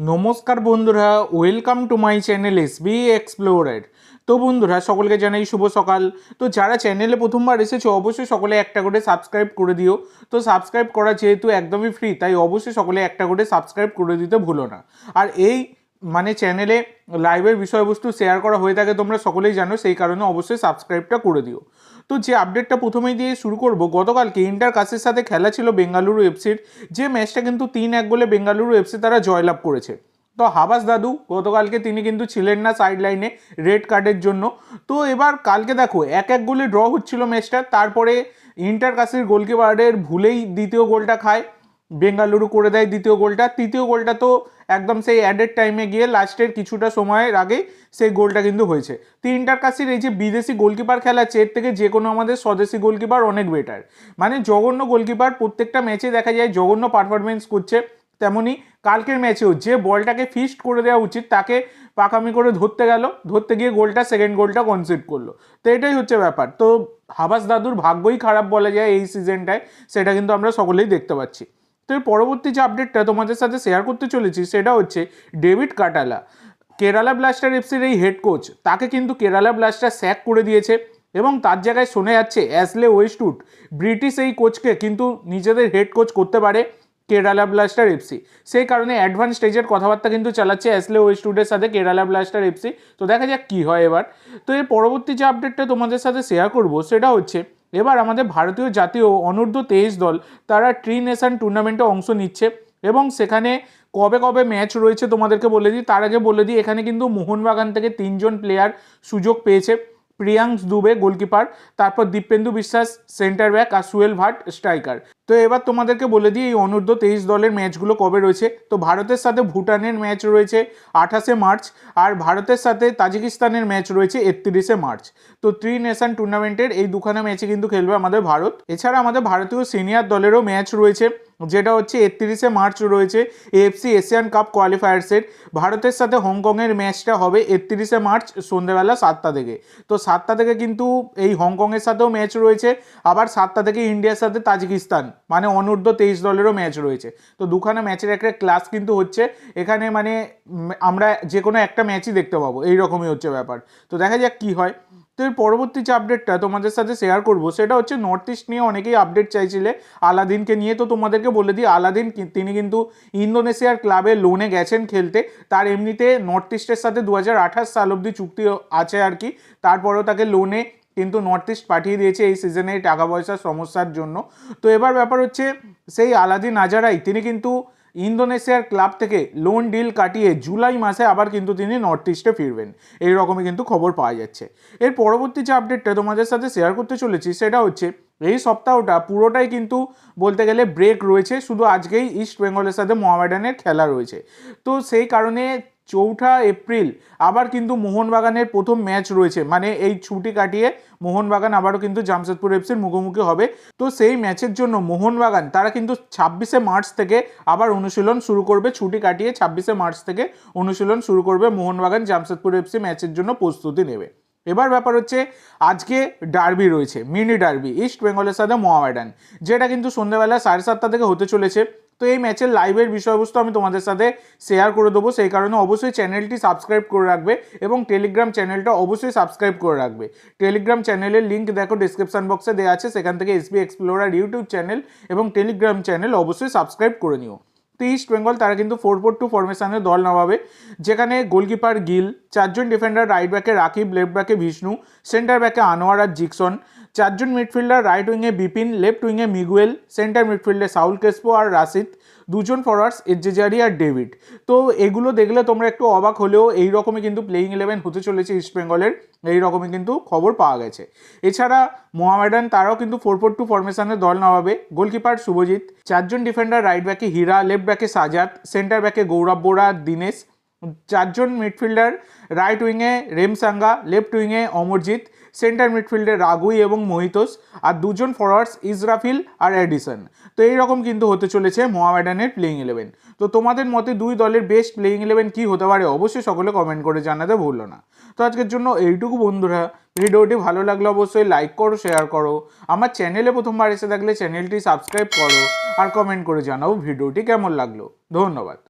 নমস্কার বন্ধুরা, welcome to my channel SB explorer. তো বন্ধুরা, সকলকে জানাই শুভ সকাল। তো যারা চ্যানেলে প্রথমবার এসেছো অবশ্যই সকলে একটা করে সাবস্ক্রাইব করে দিও। তো সাবস্ক্রাইব করা যেহেতু একদমই ফ্রি, তাই অবশ্যই সকলে একটা করে সাবস্ক্রাইব করে দিতে ভুলো না। আর এই চ্যানেলে লাইভের বিষয়বস্তু শেয়ার করা হয়ে থাকে, তোমরা সকলেই জানো, সেই কারণে অবশ্যই সাবস্ক্রাইবটা করে দিও। তো যে আপডেটটা প্রথমেই দিয়ে শুরু করব, গতকালকে ইন্টার কাসের সাথে খেলা ছিল বেঙ্গালুরু এফসির, যে ম্যাচটা কিন্তু 3-1 গোলে বেঙ্গালুরু এফসি তারা জয়লাভ করেছে। তো হাবাস দাদু গতকালকে তিনি কিন্তু ছিলেন না সাইড লাইনে রেড কার্ডের জন্য। তো এবার কালকে দেখো 1-1 গোলে ড্র হচ্ছিল ম্যাচটা, তারপরে ইন্টার কাসির গোলকিপারের ভুলেই দ্বিতীয় গোলটা খায়, বেঙ্গালুরু করে দেয় দ্বিতীয় গোলটা। তৃতীয় গোলটা তো একদম সেই অ্যাডেড টাইমে গিয়ে লাস্টের কিছুটা সময়ের আগে সেই গোলটা কিন্তু হয়েছে। তো ইন্টার কাসির এই যে বিদেশি গোলকিপার খেলাচ্ছে, এর থেকে যে কোনো আমাদের স্বদেশি গোলকিপার অনেক বেটার। জঘন্য গোলকিপার, প্রত্যেকটা ম্যাচে দেখা যায় জঘন্য পারফরমেন্স করছে। তেমনি কালকের ম্যাচেও যে বলটাকে ফিস্ট করে দেওয়া উচিত তাকে পাকামি করে ধরতে গিয়ে সেকেন্ড গোলটা কনসিড করলো। তো এটাই হচ্ছে ব্যাপার। তো হাবাস দাদুর ভাগ্যই খারাপ বলা যায় এই সিজনটায়, সেটা কিন্তু আমরা সকলেই দেখতে পাচ্ছি। তো এর পরবর্তী যে আপডেটটা তোমাদের সাথে শেয়ার করতে চলেছি সেটা হচ্ছে ডেভিড কাটালা, কেরালা ব্লাস্টার এফসির এই হেড কোচ, তাকে কিন্তু কেরালা ব্লাস্টার স্যাক করে দিয়েছে এবং তার জায়গায় শোনা যাচ্ছে অ্যাশলে ওয়েস্টউড ব্রিটিশ এই কোচকে কিন্তু নিজেদের হেড কোচ করতে পারে কেরালা ব্লাস্টার এফসি। সেই কারণে অ্যাডভান্স স্টেজের কথাবার্তা কিন্তু চালাচ্ছে অ্যাশলে ওয়েস্টউডের সাথে কেরালা ব্লাস্টার এফসি। তো দেখা যাক কী হয় এবার। তো এর পরবর্তী যে আপডেটটা তোমাদের সাথে শেয়ার করব সেটা হচ্ছে এবার আমাদের ভারতীয় জাতীয় অনূর্ধ্ব 23 দল তারা ট্রি নেশন টুর্নামেন্টে অংশ নিচ্ছে এবং সেখানে কবে কবে ম্যাচ রয়েছে তোমাদেরকে বলে দিই। তার আগে বলে দিই, এখানে কিন্তু মোহনবাগান থেকে 3 জন প্লেয়ার সুযোগ পেয়েছে। প্রিয়াংশ দুবে গোলকিপার, তারপর দীপেন্দু বিশ্বাস সেন্টার ব্যাক, আর সুয়েল ভাট স্ট্রাইকার। তো এবার তোমাদেরকে বলে দিই এই অনূর্ধ্ব 23 দলের ম্যাচগুলো কবে রয়েছে। তো ভারতের সাথে ভুটানের ম্যাচ রয়েছে 28শে মার্চ, আর ভারতের সাথে তাজিকিস্তানের ম্যাচ রয়েছে 31শে মার্চ। তো ট্রি নেশন টুর্নামেন্টের এই দুখানা ম্যাচে কিন্তু খেলবে আমাদের ভারত। এছাড়া আমাদের ভারতীয় সিনিয়র দলেরও ম্যাচ রয়েছে, যেটা হচ্ছে 31শে মার্চ রয়েছে এএফসি এশিয়ান কাপ কোয়ালিফায়ার্সের। ভারতের সাথে হংকংয়ের ম্যাচটা হবে 31শে মার্চ সন্ধ্যেবেলা 7টা থেকে। তো 7টা থেকে কিন্তু এই হংকংয়ের সাথেও ম্যাচ রয়েছে, আবার 7টা থেকে ইন্ডিয়ার সাথে তাজিকিস্তান, অনূর্ধ্ব 23 দলেরও ম্যাচ রয়েছে। তো দুখানা ম্যাচের একটা ক্লাস কিন্তু হচ্ছে এখানে, আমরা যে কোনো একটা ম্যাচই দেখতে পাবো, এইরকমই হচ্ছে ব্যাপার। তো দেখা যাক কী হয়। তো এর পরবর্তী যে আপডেটটা তোমাদের সাথে শেয়ার করব সেটা হচ্ছে নর্থ ইস্ট নিয়ে অনেকেই আপডেট চাইছিলে, আলাদিনকে নিয়ে। তো তোমাদেরকে বলে দিই, আলাদিন তিনি কিন্তু ইন্দোনেশিয়ার ক্লাবে লোনে গেছেন খেলতে। তার এমনিতে নর্থ ইস্টের সাথে 2028 সাল অবধি চুক্তি আছে আর কি। তারপরেও তাকে লোনে কিন্তু নর্থ ইস্ট পাঠিয়ে দিয়েছে এই সিজনে টাকা পয়সার সমস্যার জন্য। তো এবার ব্যাপার হচ্ছে সেই আলাদিন আজারাই তিনি কিন্তু ইন্দোনেশিয়ার ক্লাব থেকে লোন ডিল কাটিয়ে জুলাই মাসে আবার কিন্তু তিনি নর্থ ইস্টে ফিরবেন, এইরকমই কিন্তু খবর পাওয়া যাচ্ছে। এর পরবর্তী যে আপডেটটা তোমাদের সাথে শেয়ার করতে চলেছি সেটা হচ্ছে এই সপ্তাহটা পুরোটাই কিন্তু বলতে গেলে ব্রেক রয়েছে, শুধু আজকেই ইস্ট বেঙ্গলের সাথে মোহামেডানের খেলা রয়েছে। তো সেই কারণে 4 এপ্রিল আবার কিন্তু মোহনবাগানের প্রথম ম্যাচ রয়েছে, এই ছুটি কাটিয়ে মোহনবাগান আবারও কিন্তু জামশেদপুর এফসির মুখোমুখি হবে। তো সেই ম্যাচের জন্য মোহনবাগান তারা কিন্তু 26শে মার্চ থেকে আবার অনুশীলন শুরু করবে, ছুটি কাটিয়ে 26শে মার্চ থেকে অনুশীলন শুরু করবে মোহনবাগান জামশেদপুর এফসি ম্যাচের জন্য প্রস্তুতি নেবে। এবার ব্যাপার হচ্ছে আজকে ডার্বি রয়েছে, মিনি ডার্বি ইস্ট বেঙ্গলের সাথে মোহামেডান, যেটা কিন্তু সন্ধ্যাবেলা 7:30 থেকে হতে চলেছে। তো এই ম্যাচের লাইভের বিষয়বস্তু আমি তোমাদের সাথে শেয়ার করে দেবো, সেই কারণে অবশ্যই চ্যানেলটি সাবস্ক্রাইব করে রাখবে এবং টেলিগ্রাম চ্যানেলটা অবশ্যই সাবস্ক্রাইব করে রাখবে। টেলিগ্রাম চ্যানেলের লিঙ্ক দেখো ডিসক্রিপশন বক্সে দেওয়া আছে, সেখান থেকে এসবি এক্সপ্লোরার ইউটিউব চ্যানেল এবং টেলিগ্রাম চ্যানেল অবশ্যই সাবস্ক্রাইব করে নিও। তো ইস্ট বেঙ্গল তারা কিন্তু 4-4-2 ফরমেশনে দল নামাবে, যেখানে গোলকিপার গিল, 4 জন ডিফেন্ডার, রাইট ব্যাকে রাকিব, লেফট ব্যাকে বিষ্ণু, সেন্টার ব্যাকে আনোয়ার আর জিকসন, 4 জন মিডফিল্ডার, রাইট উইংয়ে বিপিন, লেফট উইংয়ে মিগুয়েল, সেন্টার মিডফিল্ডে সাউল কেসপো আর রাশিদ, 2 জন ফরওয়ার্ডস এজেজারি আর ডেভিড। তো এগুলো দেখলে তোমরা একটু অবাক হলেও এইরকমই কিন্তু প্লেইং 11 হতে চলেছে ইস্ট বেঙ্গলের, এইরকমই কিন্তু খবর পাওয়া গেছে। এছাড়া মোহামেডান তারাও কিন্তু 4-4-2 ফরমেশনে দল নামাবে। গোলকিপার শুভজিৎ, 4 জন ডিফেন্ডার, রাইট ব্যাকে হীরা, লেফট ব্যাকে সাজাদ, সেন্টার ব্যাকে গৌরব বোরা, দীনেশ, 4 জন মিডফিল্ডার, রাইট উইংয়ে রেমসাঙ্গা, লেফট উইংয়ে অমরজিৎ, সেন্টার মিডফিল্ডে রাগুই এবং মোহিতোস, আর 2 জন ফরওয়ার্ডস ইসরাফিল আর এডিসন। তো এইরকম কিন্তু হতে চলেছে মোহামেডানের প্লেইং 11। তো তোমাদের মতে দুই দলের বেস্ট প্লেইং 11 কী হতে পারে অবশ্যই সকলে কমেন্ট করে জানাতে ভুলো না। তো আজকের জন্য এইটুকু বন্ধুরা, ভিডিওটি ভালো লাগলে অবশ্যই লাইক করো, শেয়ার করো, আমার চ্যানেলে প্রথমবার এসে থাকলে চ্যানেলটি সাবস্ক্রাইব করো, আর কমেন্ট করে জানাও ভিডিওটি কেমন লাগলো। ধন্যবাদ।